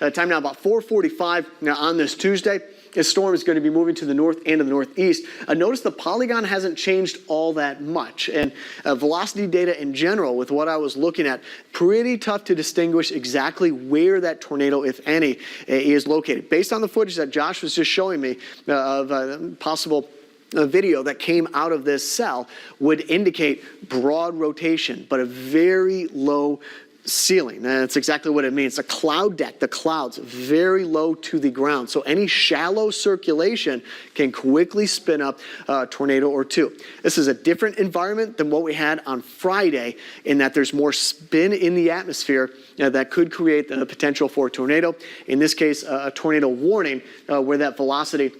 Time now about 4:45 on this Tuesday. This storm is going to be moving to the north and to the northeast. Notice the polygon hasn't changed all that much. And velocity data in general, with what I was looking at, pretty tough to distinguish exactly where that tornado, if any, is located. Based on the footage that Josh was just showing me of possible video that came out of this cell, would indicate broad rotation, but a very low ceiling. And that's exactly what it means. A cloud deck, the clouds very low to the ground. So any shallow circulation can quickly spin up a tornado or two. This is a different environment than what we had on Friday, in that there's more spin in the atmosphere that could create the potential for a tornado. In this case, a tornado warning where that velocity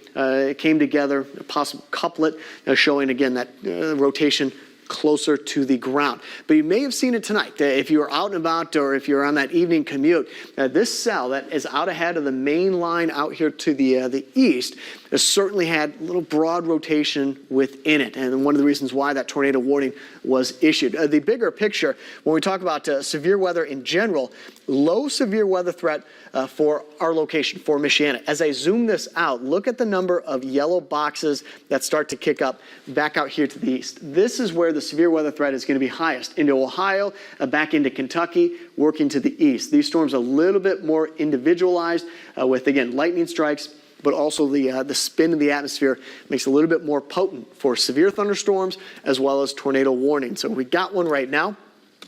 came together, a possible couplet showing again that rotation closer to the ground. But you may have seen it tonight. If you were out and about, or if you're on that evening commute, this cell that is out ahead of the main line out here to the east has certainly had a little broad rotation within it. And one of the reasons why that tornado warning was issued. The bigger picture, when we talk about severe weather in general, low severe weather threat for our location, for Michiana. As I zoom this out, look at the number of yellow boxes that start to kick up back out here to the east. This is where the severe weather threat is going to be highest, into Ohio, back into Kentucky, working to the east. These storms are a little bit more individualized with, again, lightning strikes, but also the spin of the atmosphere makes it a little bit more potent for severe thunderstorms as well as tornado warning. So we got one right now.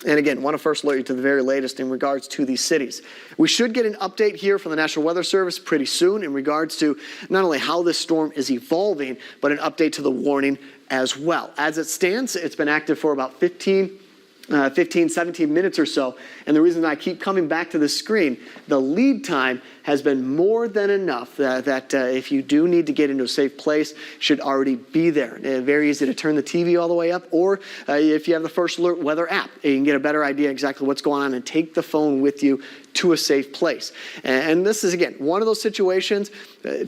And again, want to first alert you to the very latest in regards to these cities. We should get an update here from the National Weather Service pretty soon in regards to not only how this storm is evolving, but an update to the warning as well. As it stands, it's been active for about 15, 17 minutes or so. And the reason I keep coming back to the screen, the lead time has been more than enough that if you do need to get into a safe place, should already be there. Very easy to turn the TV all the way up, or if you have the First Alert weather app, you can get a better idea exactly what's going on and take the phone with you to a safe place. And this is, again, one of those situations,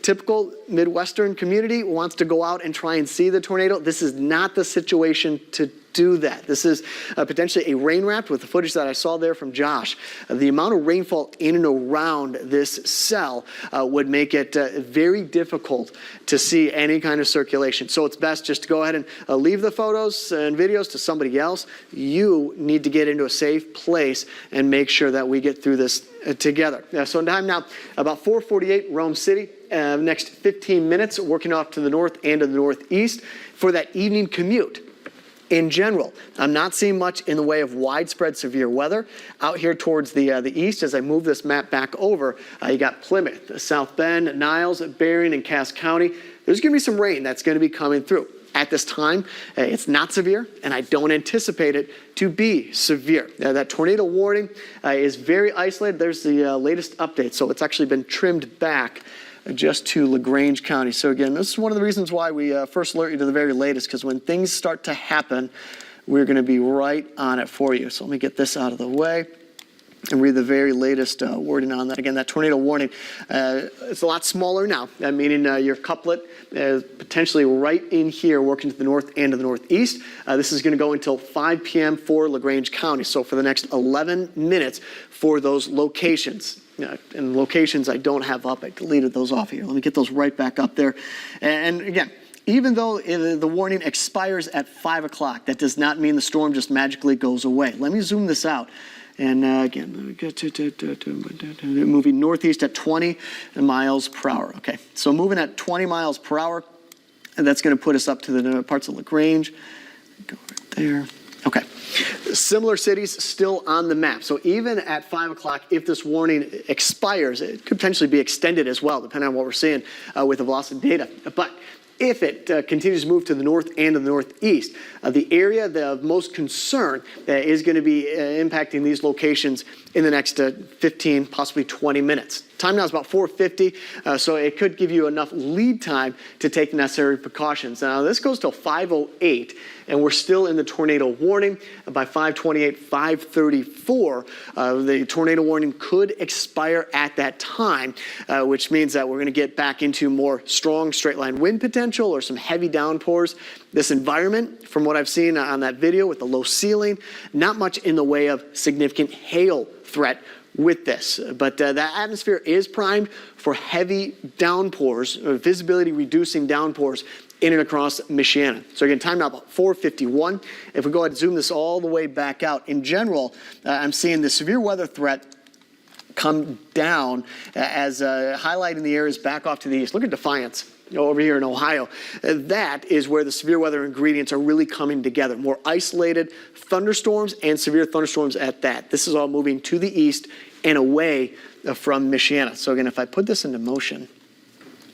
typical Midwestern community wants to go out and try and see the tornado. This is not the situation to do that. This is potentially a rain wrap with the footage that I saw there from Josh. The amount of rainfall in and around this cell would make it very difficult to see any kind of circulation. So it's best just to go ahead and leave the photos and videos to somebody else. You need to get into a safe place and make sure that we get through this together. So time now, about 4:48, Rome City. Next 15 minutes, working off to the north and to the northeast for that evening commute. In general, I'm not seeing much in the way of widespread severe weather. Out here towards the east, as I move this map back over, you got Plymouth, South Bend, Niles, Berrien, and Cass County. There's going to be some rain that's going to be coming through. At this time, it's not severe, and I don't anticipate it to be severe. That tornado warning is very isolated. There's the latest update, so it's actually been trimmed back just to LaGrange County. So again, this is one of the reasons why we first alert you to the very latest, because when things start to happen, we're going to be right on it for you. So let me get this out of the way and read the very latest wording on that. Again, that tornado warning, it's a lot smaller now, meaning your couplet is potentially right in here working to the north and to the northeast. This is going to go until 5 p.m. for LaGrange County. So for the next 11 minutes for those locations. And locations I don't have up, I deleted those off here. Let me get those right back up there. And again, even though the warning expires at 5 o'clock, that does not mean the storm just magically goes away. Let me zoom this out. And again, moving northeast at 20 miles per hour. Okay, so moving at 20 miles per hour, and that's going to put us up to the parts of LaGrange. Go right there. Okay. Similar cities still on the map. So even at 5 o'clock, if this warning expires, it could potentially be extended as well, depending on what we're seeing with the velocity data. But if it continues to move to the north and to the northeast, the area of most concern is going to be impacting these locations in the next 15, possibly 20 minutes. Time now is about 4:50, so it could give you enough lead time to take the necessary precautions. Now, this goes till 5:08, and we're still in the tornado warning. By 5:28, 5:34, the tornado warning could expire at that time, which means that we're going to get back into more strong straight-line wind potential or some heavy downpours. This environment, from what I've seen on that video with the low ceiling, not much in the way of significant hail threat with this. But that atmosphere is primed for heavy downpours, visibility reducing downpours in and across Michiana. So again, time now about 4:51. If we go ahead and zoom this all the way back out, in general, I'm seeing the severe weather threat come down as highlighting the areas back off to the east. Look at Defiance over here in Ohio. That is where the severe weather ingredients are really coming together. More isolated thunderstorms and severe thunderstorms at that. This is all moving to the east and away from Michiana. So again, if I put this into motion,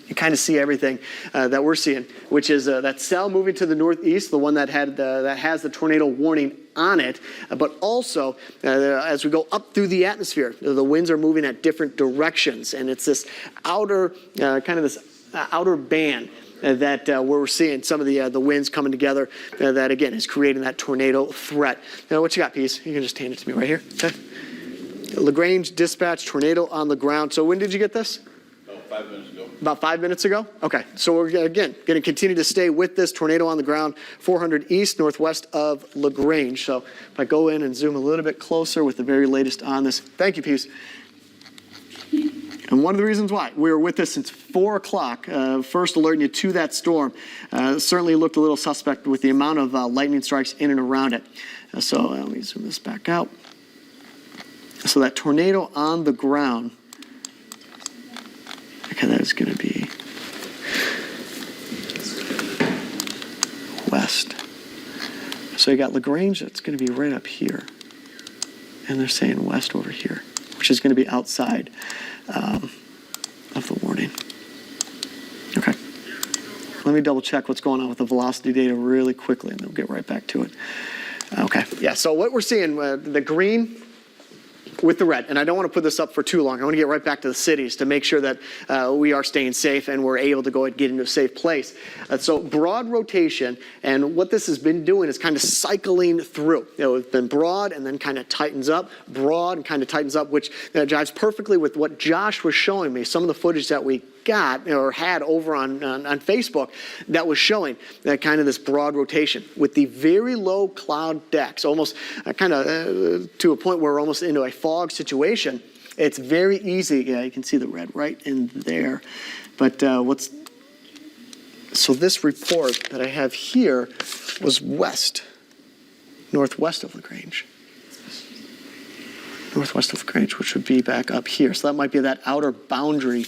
you kind of see everything that we're seeing, which is that cell moving to the northeast, the one that has the tornado warning on it, but also as we go up through the atmosphere, the winds are moving at different directions, and it's this outer outer band that where we're seeing some of the winds coming together that again is creating that tornado threat. Now, what you got, Peace? You can just hand it to me right here. Okay. LaGrange dispatch tornado on the ground. So when did you get this? 5 minutes ago. About 5 minutes ago? Okay, so we're again going to continue to stay with this tornado on the ground, 400 east, northwest of LaGrange. So if I go in and zoom a little bit closer with the very latest on this. Thank you, Peace. And one of the reasons why we were with this since 4 o'clock, first alerting you to that storm, certainly looked a little suspect with the amount of lightning strikes in and around it. So let me zoom this back out. So that tornado on the ground, okay, that is going to be west. So you got LaGrange, that's going to be right up here. And they're saying west over here, which is going to be outside of the warning. Okay. Let me double check what's going on with the velocity data really quickly, and then we'll get right back to it. Okay. Yeah, so what we're seeing, the green with the red, and I don't want to put this up for too long. I want to get right back to the cities to make sure that we are staying safe and we're able to go and get into a safe place. So broad rotation, and what this has been doing is kind of cycling through. It's been broad and then kind of tightens up, broad and kind of tightens up, which jives perfectly with what Josh was showing me, some of the footage that we got or had over on Facebook that was showing that kind of this broad rotation with the very low cloud decks, almost kind of to a point where we're almost into a fog situation. It's very easy. Yeah, you can see the red right in there. But so this report that I have here was northwest of LaGrange. Northwest of LaGrange, which would be back up here. So that might be that outer boundary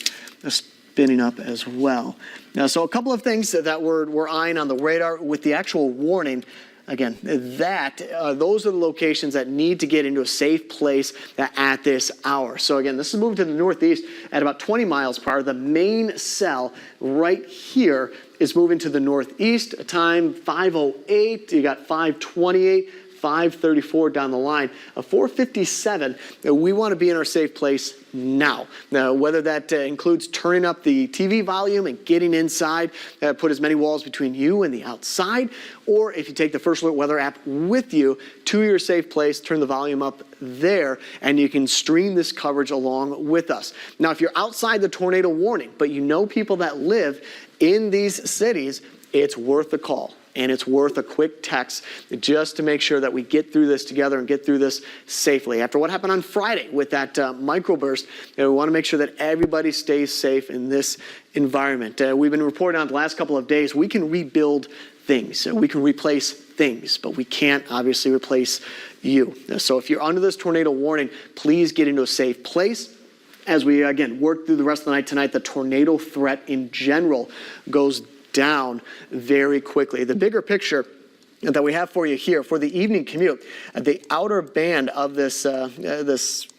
spinning up as well. Now, so a couple of things that we're eyeing on the radar with the actual warning. Again, those are the locations that need to get into a safe place at this hour. So again, this is moving to the northeast at about 20 miles per hour. The main cell right here is moving to the northeast. Time 5:08. You got 5:28. 5:34 down the line. 4:57, we want to be in our safe place now. Now, whether that includes turning up the TV volume and getting inside, put as many walls between you and the outside, or if you take the First Alert Weather app with you to your safe place, turn the volume up there, and you can stream this coverage along with us. Now, if you're outside the tornado warning, but you know people that live in these cities, it's worth a call. And it's worth a quick text just to make sure that we get through this together and get through this safely. After what happened on Friday with that microburst, we want to make sure that everybody stays safe in this environment. We've been reporting on the last couple of days, we can rebuild things. We can replace things, but we can't obviously replace you. So if you're under this tornado warning, please get into a safe place. As we, again, work through the rest of the night tonight, the tornado threat in general goes down very quickly. The bigger picture that we have for you here for the evening commute, the outer band of this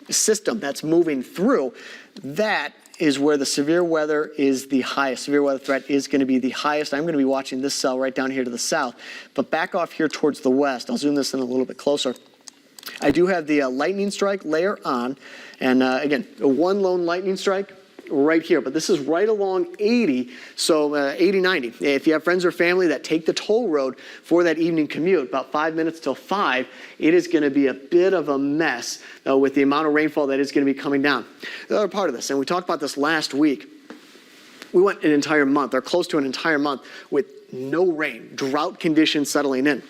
system that's moving through, that is where the severe weather is the highest. Severe weather threat is going to be the highest. I'm going to be watching this cell right down here to the south, but back off here towards the west. I'll zoom this in a little bit closer. I do have the lightning strike layer on, and again, one lone lightning strike right here, but this is right along 80, so 80, 90. If you have friends or family that take the toll road for that evening commute, about 5 minutes till 5, it is going to be a bit of a mess with the amount of rainfall that is going to be coming down. The other part of this, and we talked about this last week, we went an entire month, or close to an entire month, with no rain, drought conditions settling in.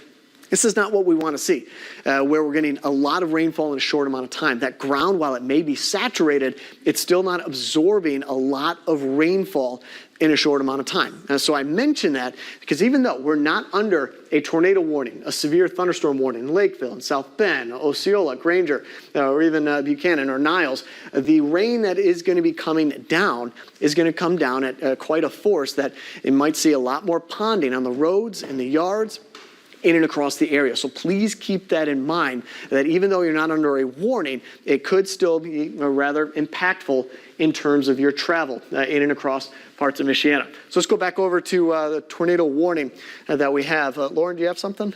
This is not what we want to see, where we're getting a lot of rainfall in a short amount of time. That ground, while it may be saturated, it's still not absorbing a lot of rainfall in a short amount of time. So I mention that because even though we're not under a tornado warning, a severe thunderstorm warning in Lakeville, in South Bend, Osceola, Granger, or even Buchanan or Niles, the rain that is going to be coming down is going to come down at quite a force that it might see a lot more ponding on the roads, in the yards, in and across the area. So please keep that in mind, that even though you're not under a warning, it could still be rather impactful in terms of your travel in and across parts of Michiana. So let's go back over to the tornado warning that we have. Lauren, do you have something?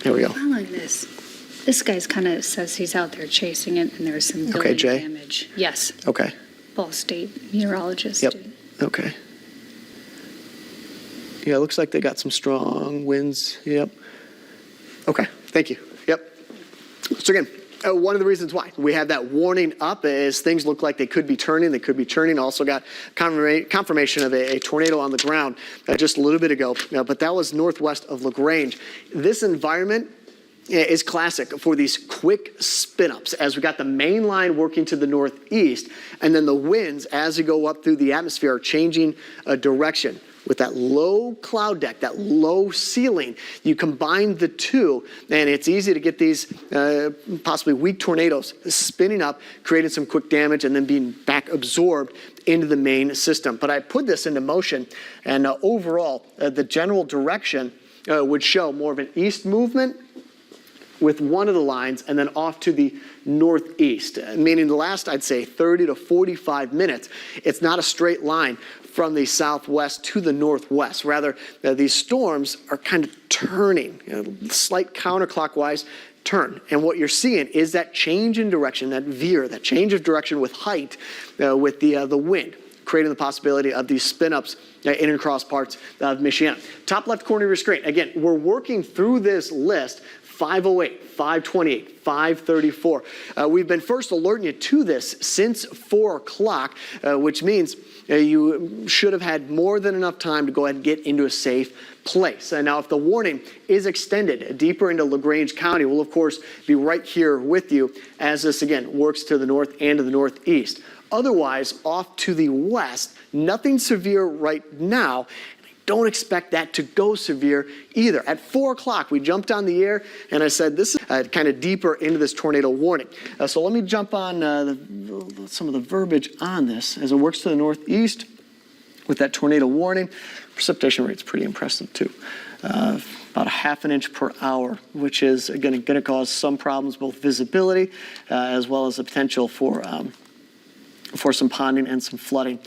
There we go. Following this. This guy's kind of says he's out there chasing it, and there's some building damage. Yes. Okay. Ball State meteorologist. Yep. Okay. Yeah, it looks like they got some strong winds. Yep. Okay, thank you. Yep. So again, one of the reasons why we have that warning up is things look like they could be turning. They could be turning. Also got confirmation of a tornado on the ground just a little bit ago, but that was northwest of LaGrange. This environment is classic for these quick spin-ups as we got the main line working to the northeast, and then the winds as you go up through the atmosphere are changing direction. With that low cloud deck, that low ceiling, you combine the two, and it's easy to get these possibly weak tornadoes spinning up, creating some quick damage, and then being back absorbed into the main system. But I put this into motion, and overall, the general direction would show more of an east movement with one of the lines and then off to the northeast, meaning the last, I'd say, 30 to 45 minutes, it's not a straight line from the southwest to the northwest. Rather, these storms are kind of turning, slight counterclockwise turn. And what you're seeing is that change in direction, that veer, that change of direction with height, with the wind, creating the possibility of these spin-ups in and across parts of Michiana. Top left corner of your screen. Again, we're working through this list. 508, 528, 534. We've been first alerting you to this since 4 o'clock, which means you should have had more than enough time to go ahead and get into a safe place. Now, if the warning is extended deeper into LaGrange County, we'll, of course, be right here with you as this, again, works to the north and to the northeast. Otherwise, off to the west, nothing severe right now. Don't expect that to go severe either. At 4 o'clock, we jumped on the air, and I said this is kind of deeper into this tornado warning. So let me jump on some of the verbiage on this as it works to the northeast with that tornado warning. Precipitation rate's pretty impressive too. About a ½ inch per hour, which is again going to cause some problems, both visibility as well as the potential for some ponding and some flooding.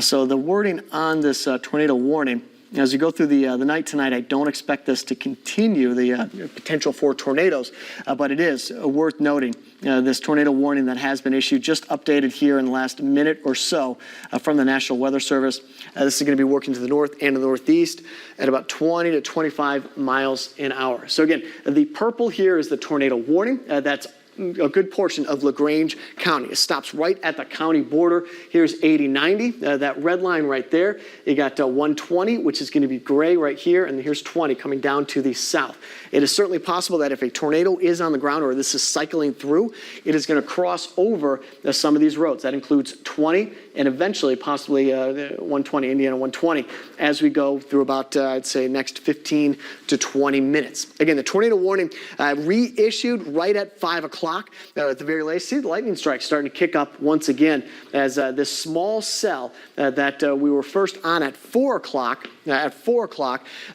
So the wording on this tornado warning, as you go through the night tonight, I don't expect this to continue, the potential for tornadoes, but it is worth noting this tornado warning that has been issued, just updated here in the last minute or so from the National Weather Service. This is going to be working to the north and the northeast at about 20 to 25 miles an hour. So again, the purple here is the tornado warning. That's a good portion of LaGrange County. It stops right at the county border. Here's 80-90, that red line right there. You got 120, which is going to be gray right here, and here's 20 coming down to the south. It is certainly possible that if a tornado is on the ground or this is cycling through, it is going to cross over some of these roads. That includes 20 and eventually possibly 120, Indiana 120, as we go through about, I'd say, next 15 to 20 minutes. Again, the tornado warning reissued right at 5 o'clock. At the very latest. See the lightning strikes starting to kick up once again as this small cell that we were first on at 4 o'clock.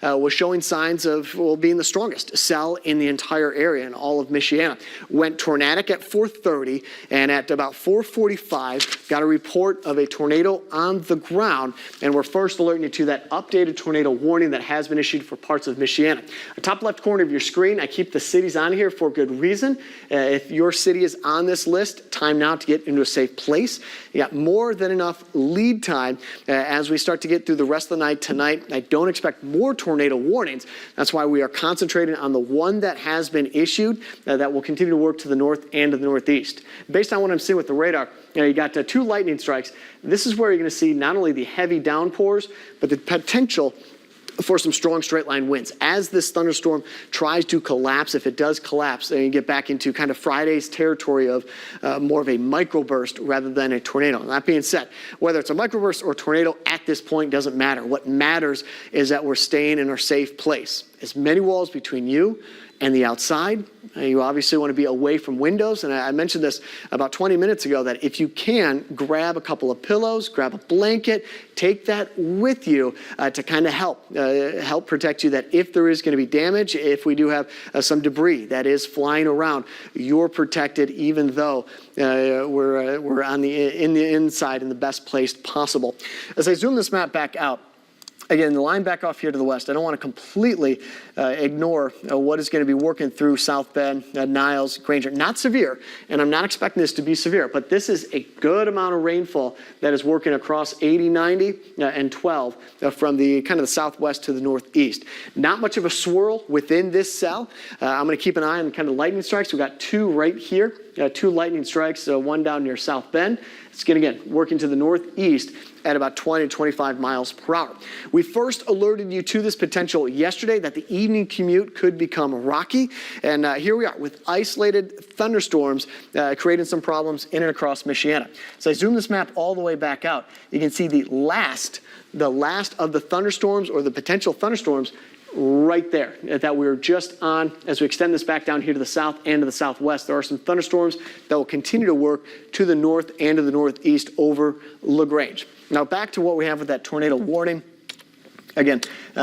Was showing signs of being the strongest cell in the entire area in all of Michiana. Went tornadic at 4:30, and at about 4:45 got a report of a tornado on the ground, and we're first alerting you to that updated tornado warning that has been issued for parts of Michiana. The top left corner of your screen, I keep the cities on here for good reason. If your city is on this list, time now to get into a safe place. You got more than enough lead time as we start to get through the rest of the night tonight. I don't expect more tornado warnings. That's why we are concentrating on the one that has been issued that will continue to work to the north and to the northeast. Based on what I'm seeing with the radar, you got 2 lightning strikes. This is where you're going to see not only the heavy downpours, but the potential for some strong straight line winds. As this thunderstorm tries to collapse, if it does collapse, then you get back into kind of Friday's territory of more of a microburst rather than a tornado. And that being said, whether it's a microburst or tornado at this point doesn't matter. What matters is that we're staying in our safe place. As many walls between you and the outside. You obviously want to be away from windows. And I mentioned this about 20 minutes ago, that if you can, grab a couple of pillows, grab a blanket, take that with you to kind of help protect you, that if there is going to be damage, if we do have some debris that is flying around, you're protected, even though we're on in the inside in the best place possible. As I zoom this map back out, again, the line back off here to the west, I don't want to completely ignore what is going to be working through South Bend, Niles, Granger. Not severe, and I'm not expecting this to be severe, but this is a good amount of rainfall that is working across 80, 90, and 12 from the kind of the southwest to the northeast. Not much of a swirl within this cell. I'm going to keep an eye on kind of lightning strikes. We've got two right here, two lightning strikes, one down near South Bend. It's going to, again, working to the northeast at about 20 to 25 miles per hour. We first alerted you to this potential yesterday, that the evening commute could become rocky. And here we are with isolated thunderstorms creating some problems in and across Michiana. So I zoom this map all the way back out. You can see the last of the thunderstorms, or the potential thunderstorms, right there that we were just on. As we extend this back down here to the south and to the southwest, there are some thunderstorms that will continue to work to the north and to the northeast over LaGrange. Now back to what we have with that tornado warning. Again,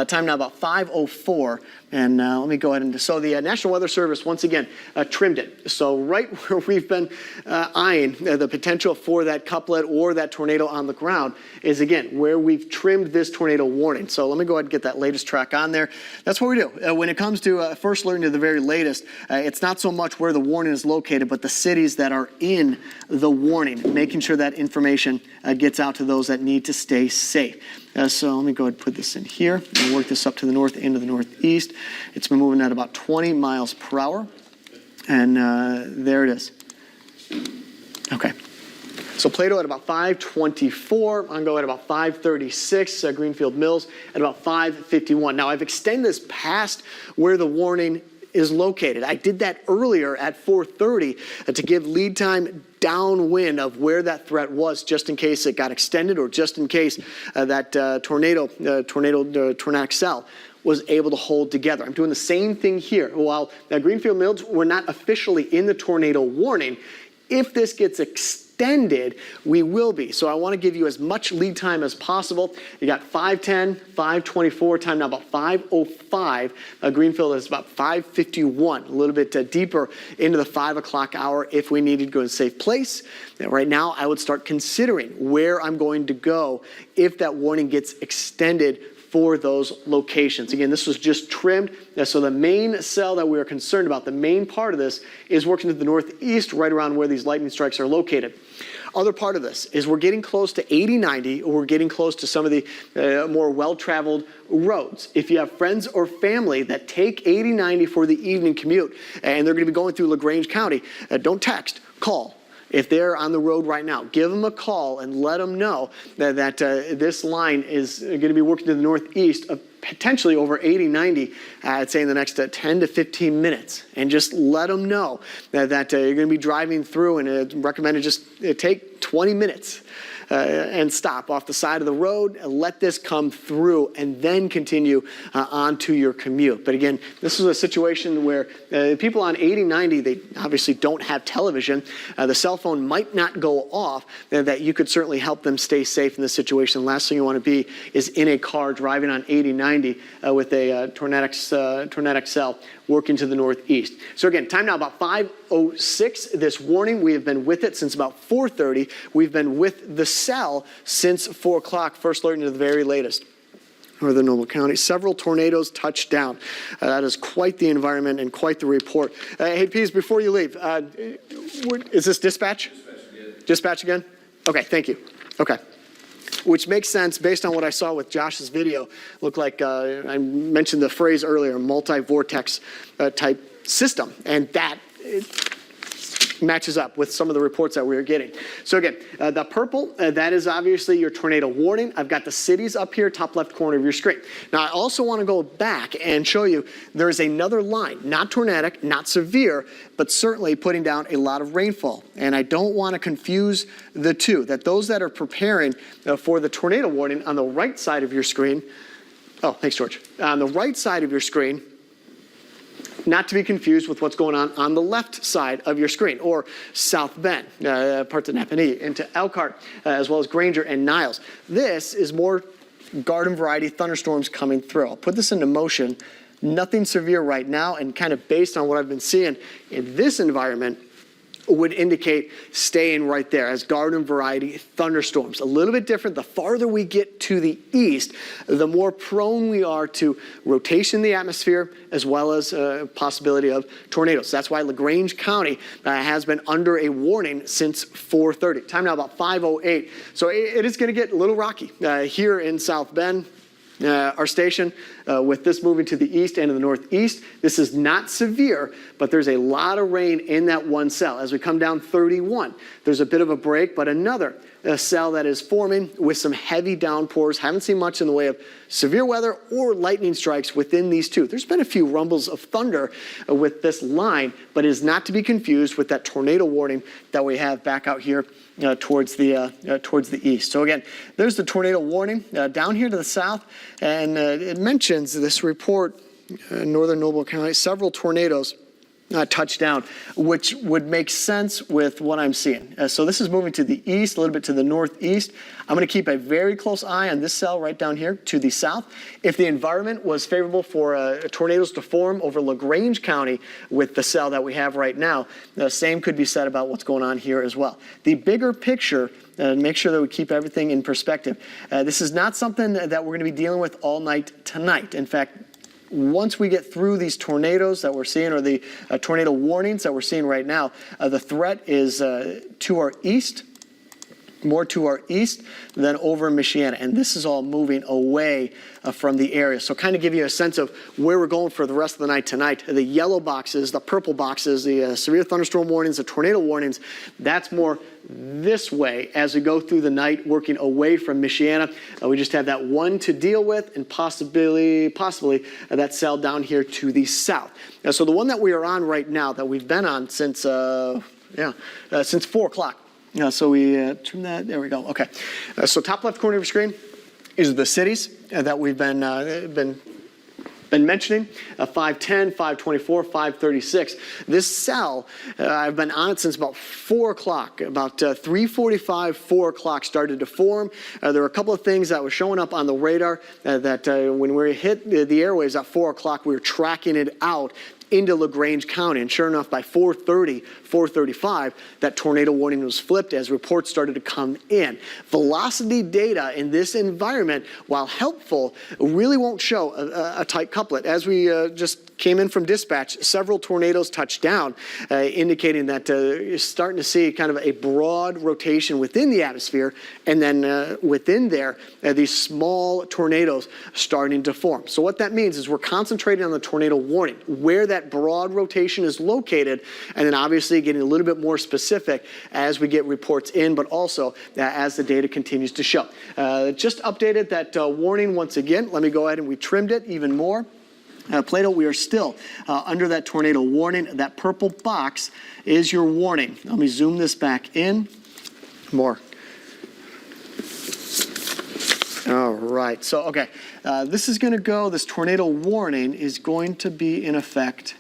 time now about 5:04, and let me go ahead and, so the National Weather Service once again trimmed it. So right where we've been eyeing the potential for that couplet or that tornado on the ground is, again, where we've trimmed this tornado warning. So let me go ahead and get that latest track on there. That's what we do. When it comes to first alerting to the very latest, it's not so much where the warning is located, but the cities that are in the warning, making sure that information gets out to those that need to stay safe. So let me go ahead and put this in here and work this up to the north and to the northeast. It's been moving at about 20 miles per hour. And there it is. Okay. So Plato at about 524, Ongo at about 536, Greenfield Mills at about 551. Now I've extended this past where the warning is located. I did that earlier at 4:30 to give lead time downwind of where that threat was, just in case it got extended, or just in case that tornadic cell was able to hold together. I'm doing the same thing here. While Greenfield Mills, we're not officially in the tornado warning, if this gets extended, we will be. So I want to give you as much lead time as possible. You got 5:10, 5:24, time now about 5:05. Greenfield is about 5:51, a little bit deeper into the 5 o'clock hour if we needed to go in a safe place. Now, right now, I would start considering where I'm going to go if that warning gets extended for those locations. Again, this was just trimmed. So the main cell that we are concerned about, the main part of this, is working to the northeast, right around where these lightning strikes are located. Other part of this is we're getting close to 80, 90, or we're getting close to some of the more well-traveled roads. If you have friends or family that take 80, 90 for the evening commute, and they're going to be going through LaGrange County, don't text, call. If they're on the road right now, give them a call and let them know that this line is going to be working to the northeast of potentially over 80, 90, I'd say in the next 10 to 15 minutes. And just let them know that you're going to be driving through, and recommended just take 20 minutes and stop off the side of the road and let this come through, and then continue onto your commute. But again, this is a situation where people on 80, 90, they obviously don't have television. The cell phone might not go off, that you could certainly help them stay safe in this situation. Last thing you want to be is in a car driving on 80, 90 with a tornadic cell working to the northeast. So again, time now about 5:06. This warning, we have been with it since about 4:30. We've been with the cell since 4 o'clock, first alerting to the very latest. Northern Noble County, several tornadoes touched down. That is quite the environment and quite the report. Hey, Pease, before you leave, is this dispatch? Dispatch again? Okay, thank you. Okay. Which makes sense based on what I saw with Josh's video. Looked like, I mentioned the phrase earlier, multi-vortex type system. And that, matches up with some of the reports that we were getting. So again, the purple, that is obviously your tornado warning. I've got the cities up here, top left corner of your screen. Now, I also want to go back and show you there's another line, not tornadic, not severe, but certainly putting down a lot of rainfall. And I don't want to confuse the two, that those that are preparing for the tornado warning on the right side of your screen, oh, thanks, George. On the right side of your screen, not to be confused with what's going on the left side of your screen, or South Bend, parts of Napanee, into Elkhart, as well as Granger and Niles. This is more garden variety thunderstorms coming through. I'll put this into motion. Nothing severe right now, and kind of based on what I've been seeing in this environment, would indicate staying right there as garden variety thunderstorms. A little bit different. The farther we get to the east, the more prone we are to rotation in the atmosphere, as well as possibility of tornadoes. That's why LaGrange County has been under a warning since 4:30. Time now about 5:08. So it is going to get a little rocky here in South Bend. Our station, with this moving to the east and to the northeast. This is not severe, but there's a lot of rain in that one cell. As we come down 31, there's a bit of a break, but another cell that is forming with some heavy downpours. Haven't seen much in the way of severe weather or lightning strikes within these two. There's been a few rumbles of thunder with this line, but is not to be confused with that tornado warning that we have back out here towards the east. So again, there's the tornado warning down here to the south, and it mentions this report, northern Noble County, several tornadoes touched down, which would make sense with what I'm seeing. So this is moving to the east, a little bit to the northeast. I'm going to keep a very close eye on this cell right down here to the south. If the environment was favorable for tornadoes to form over LaGrange County with the cell that we have right now, the same could be said about what's going on here as well. The bigger picture, make sure that we keep everything in perspective. This is not something that we're going to be dealing with all night tonight. In fact, once we get through these tornadoes that we're seeing, or the tornado warnings that we're seeing right now, the threat is to our east, more to our east than over Michiana. And this is all moving away from the area. So kind of give you a sense of where we're going for the rest of the night tonight. The yellow boxes, the purple boxes, the severe thunderstorm warnings, the tornado warnings, that's more this way as we go through the night, working away from Michiana. We just have that one to deal with, and possibly that cell down here to the south. So the one that we are on right now, that we've been on since 4 o'clock. So we trim that, there we go, okay. So top left corner of your screen is the cities that we've been mentioning, 510, 524, 536. This cell, I've been on it since about 4 o'clock. About 3:45, 4 o'clock started to form. There were a couple of things that were showing up on the radar that when we hit the airwaves at 4 o'clock, we were tracking it out into LaGrange County. And sure enough, by 4:30, 4:35, that tornado warning was flipped as reports started to come in. Velocity data in this environment, while helpful, really won't show a tight couplet. As we just came in from dispatch, several tornadoes touched down, indicating that you're starting to see kind of a broad rotation within the atmosphere, and then within there, these small tornadoes starting to form. So what that means is we're concentrating on the tornado warning, where that broad rotation is located, and then obviously getting a little bit more specific as we get reports in, but also as the data continues to show. Just updated that warning once again. Let me go ahead and we trimmed it even more. Plato, we are still under that tornado warning. That purple box is your warning. Let me zoom this back in. More. All right. So, okay. This is going to go, this tornado warning is going to be in effect.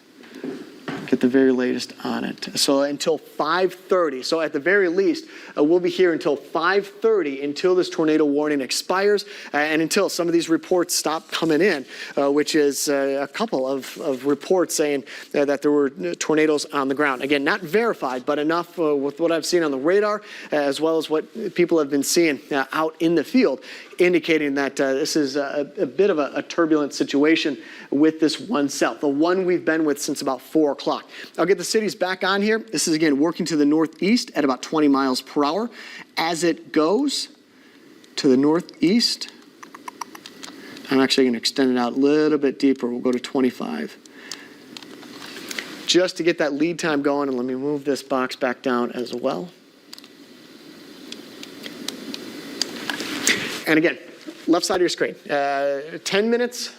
Get the very latest on it. So until 5:30. So at the very least, we'll be here until 5:30 until this tornado warning expires, and until some of these reports stop coming in, which is a couple of reports saying that there were tornadoes on the ground. Again, not verified, but enough with what I've seen on the radar, as well as what people have been seeing out in the field, indicating that this is a bit of a turbulent situation with this one cell, the one we've been with since about 4 o'clock. I'll get the cities back on here. This is, again, working to the northeast at about 20 miles per hour. As it goes to the northeast, I'm actually going to extend it out a little bit deeper. We'll go to 25. just to get that lead time going. And let me move this box back down as well. And again, left side of your screen, 10 minutes,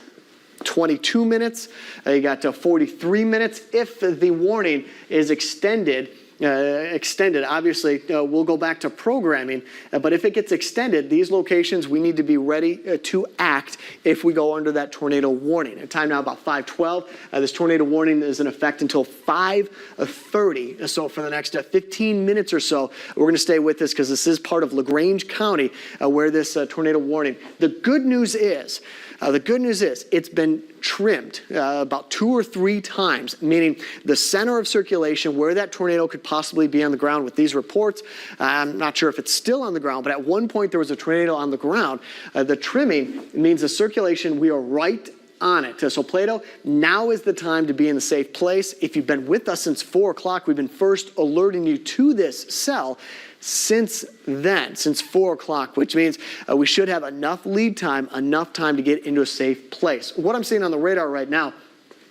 22 minutes, you got 43 minutes. If the warning is extended, obviously, we'll go back to programming. But if it gets extended, these locations, we need to be ready to act if we go under that tornado warning. At time now about 5:12. This tornado warning is in effect until 5:30. So for the next 15 minutes or so, we're going to stay with this because this is part of LaGrange County where this tornado warning. The good news is it's been trimmed about 2 or 3 times, meaning the center of circulation where that tornado could possibly be on the ground with these reports. I'm not sure if it's still on the ground, but at one point there was a tornado on the ground. The trimming means the circulation, we are right on it. So Plato, now is the time to be in a safe place. If you've been with us since 4 o'clock, we've been first alerting you to this cell since then, since 4 o'clock, which means we should have enough lead time, enough time to get into a safe place. What I'm seeing on the radar right now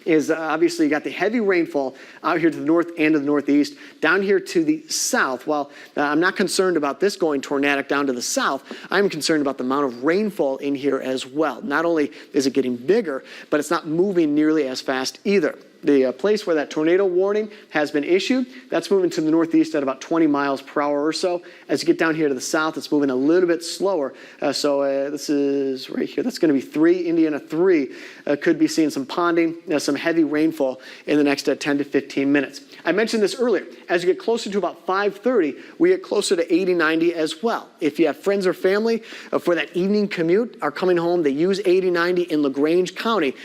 is obviously you got the heavy rainfall out here to the north and to the northeast. Down here to the south, while I'm not concerned about this going tornadic down to the south, I'm concerned about the amount of rainfall in here as well. Not only is it getting bigger, but it's not moving nearly as fast either. The place where that tornado warning has been issued, that's moving to the northeast at about 20 miles per hour or so. As you get down here to the south, it's moving a little bit slower. This is right here. That's going to be 3, Indiana 3. Could be seeing some ponding, some heavy rainfall in the next 10 to 15 minutes. I mentioned this earlier. As you get closer to about 5:30, we get closer to 80, 90 as well. If you have friends or family for that evening commute are coming home, they use 80, 90 in LaGrange County.